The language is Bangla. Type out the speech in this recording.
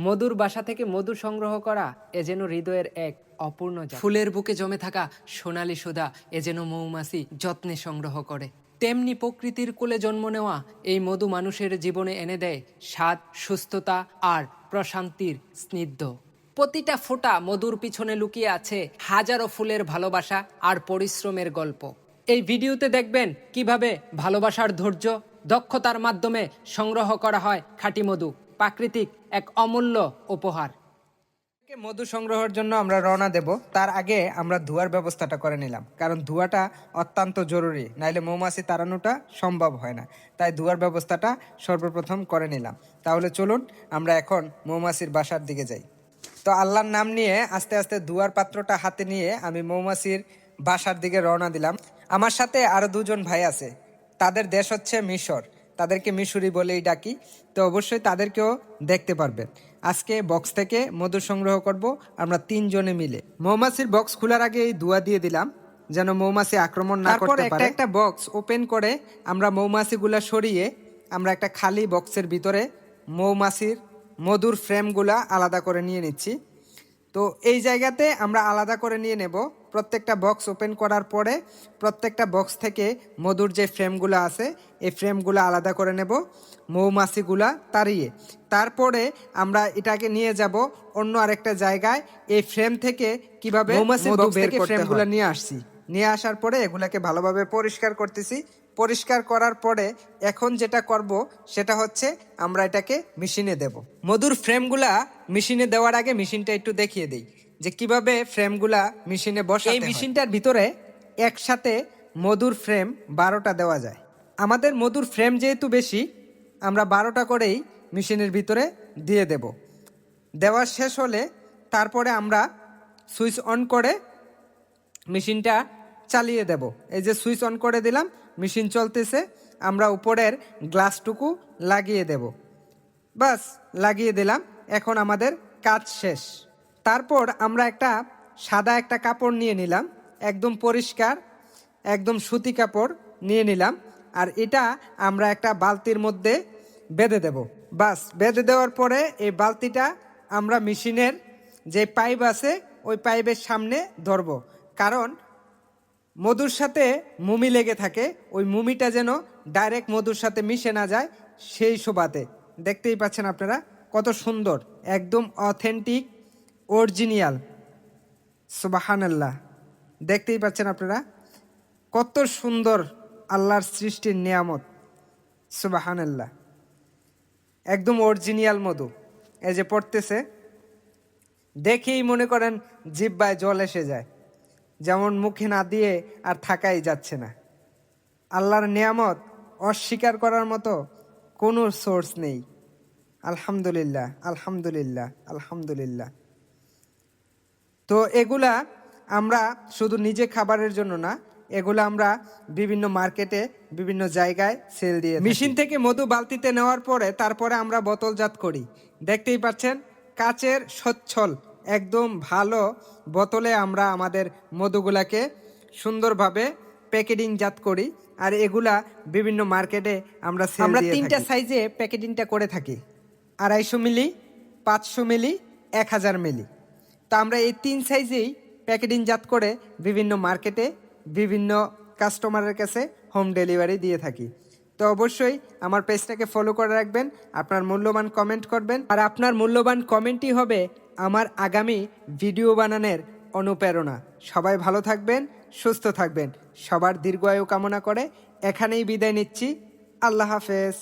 মধুর বাসা থেকে মধু সংগ্রহ করা এ যেন হৃদয়ের এক অপূর্ণ জাদু। ফুলের বুকে জমে থাকা সোনালী সুধা এ যেন মৌমাছি যত্নে সংগ্রহ করে। তেমনি প্রকৃতির কোলে জন্ম নেওয়া এই মধু মানুষের জীবনে এনে দেয় স্বাদ, সুস্থতা আর প্রশান্তির স্নিগ্ধ। প্রতিটা ফোঁটা মধুর পিছনে লুকিয়ে আছে হাজারো ফুলের ভালোবাসা আর পরিশ্রমের গল্প। এই ভিডিওতে দেখবেন কিভাবে ভালোবাসার ধৈর্য, দক্ষতার মাধ্যমে সংগ্রহ করা হয় খাঁটি মধু, প্রাকৃতিক এক অমূল্য উপহার। মধু সংগ্রহের জন্য আমরা রওনা দেব। তার আগে আমরা ধোয়ার ব্যবস্থাটা করে নিলাম, কারণ ধোয়াটা অত্যন্ত জরুরি, নাইলে মৌমাছি তাড়ানোটা সম্ভব হয় না। তাই ধোয়ার ব্যবস্থাটা সর্বপ্রথম করে নিলাম। তাহলে চলুন আমরা এখন মৌমাছির বাসার দিকে যাই। তো আল্লাহর নাম নিয়ে আস্তে আস্তে ধোয়ার পাত্রটা হাতে নিয়ে আমি মৌমাছির বাসার দিকে রওনা দিলাম। আমার সাথে আরো দুজন ভাই আছে, তাদের দেশ হচ্ছে মিশর, তাদেরকে মিশরি বলেই ডাকি। তো অবশ্যই তাদেরকেও দেখতে পারবেন। আজকে বক্স থেকে মধু সংগ্রহ করব আমরা তিনজনে মিলে। মৌমাছির বক্স খোলার আগে এই ধোঁয়া দিয়ে দিলাম যেন মৌমাছি আক্রমণ না করতে পারে। একটা বক্স ওপেন করে আমরা মৌমাছিগুলা সরিয়ে আমরা একটা খালি বক্সের ভিতরে মৌমাছির মধুর ফ্রেমগুলা আলাদা করে নিয়ে নিচ্ছি। তো এই জায়গাতে আমরা আলাদা করে নিয়ে নেব। প্রত্যেকটা বক্স ওপেন করার পরে প্রত্যেকটা বক্স থেকে মধুর যে ফ্রেমগুলো আছে এই ফ্রেমগুলো আলাদা করে নেব মৌমাছিগুলা তাড়িয়ে। তারপরে আমরা এটাকে নিয়ে যাব অন্য আরেকটা জায়গায়। এই ফ্রেম থেকে কিভাবে মৌমাছি বক্স থেকে ফ্রেমগুলো নিয়ে আসছি, নিয়ে আসার পরে এগুলাকে ভালোভাবে পরিষ্কার করতেছি। পরিষ্কার করার পরে এখন যেটা করব সেটা হচ্ছে আমরা এটাকে মেশিনে দেব। মধুর ফ্রেমগুলা মেশিনে দেওয়ার আগে মেশিনটা একটু দেখিয়ে দিই যে কিভাবে ফ্রেমগুলা মেশিনে বসাতে হয়। এই মেশিনটার ভিতরে একসাথে মধুর ফ্রেম 12টা দেওয়া যায়। আমাদের মধুর ফ্রেম যেহেতু বেশি, আমরা 12টা করেই মেশিনের ভিতরে দিয়ে দেব। দেওয়া শেষ হলে তারপরে আমরা সুইচ অন করে মেশিনটা চালিয়ে দেব। এই যে সুইচ অন করে দিলাম, মেশিন চলতেছে। আমরা উপরের গ্লাসটুকু লাগিয়ে দেব। বাস লাগিয়ে দিলাম, এখন আমাদের কাজ শেষ। তারপর আমরা সাদা একটা কাপড় নিয়ে নিলাম, একদম পরিষ্কার, একদম সুতি কাপড় নিয়ে নিলাম। আর এটা আমরা একটা বালতির মধ্যে বেঁধে দেব। বাস বেঁধে দেওয়ার পরে এই বালতিটা আমরা মেশিনের যে পাইপ আছে ওই পাইপের সামনে ধরব, কারণ মধুর সাথে মুমি লেগে থাকে, ওই মুমিটা যেন ডাইরেক্ট মধুর সাথে মিশে না যায় সেই সুবাদে। দেখতেই পাচ্ছেন আপনারা কত সুন্দর, একদম অথেন্টিক অরিজিনাল। সুবহানাল্লাহ, দেখতেই পাচ্ছেন আপনারা কত সুন্দর আল্লাহর সৃষ্টির নিয়ামত। সুবহানাল্লাহ, একদম অরিজিনাল মধু। এই যে পড়তেছে, দেখেই মনে করেন জিহ্বায় জল এসে যায়, যেমন মুখে না দিয়ে আর থাকাই যাচ্ছে না। আল্লাহর নিয়ামত অস্বীকার করার মতো কোনো সোর্স নেই। আলহামদুলিল্লাহ, আলহামদুলিল্লাহ, আলহামদুলিল্লাহ। তো এগুলা আমরা শুধু নিজে খাবারের জন্য না, এগুলো আমরা বিভিন্ন মার্কেটে বিভিন্ন জায়গায় সেল দিয়ে মেশিন থেকে মধু বালতিতে নেওয়ার পরে তারপরে আমরা বোতলজাত করি। দেখতেই পাচ্ছেন কাচের সচ্ছল একদম ভালো বোতলে আমরা আমাদের মধুগুলাকে সুন্দরভাবে প্যাকেটিংজাত করি। আর এগুলা বিভিন্ন মার্কেটে আমরা তিনটা সাইজে প্যাকেটিংটা করে থাকি, 250 মিলি, 500 মিলি, 1000 মিলি। তো আমরা এই 3 সাইজেই প্যাকেটিংজাত করে বিভিন্ন মার্কেটে বিভিন্ন কাস্টমারের কাছে হোম ডেলিভারি দিয়ে থাকি। তো অবশ্যই আমার পেজটাকে ফলো করে রাখবেন, আপনার মূল্যবান কমেন্ট করবেন, আর আপনার মূল্যবান কমেন্টই হবে আমার আগামী ভিডিও বানানোর অনুপ্রেরণা। সবাই ভালো থাকবেন, সুস্থ থাকবেন, সবার দীর্ঘায়ু কামনা করে এখানেই বিদায় নিচ্ছি। আল্লাহ হাফেজ।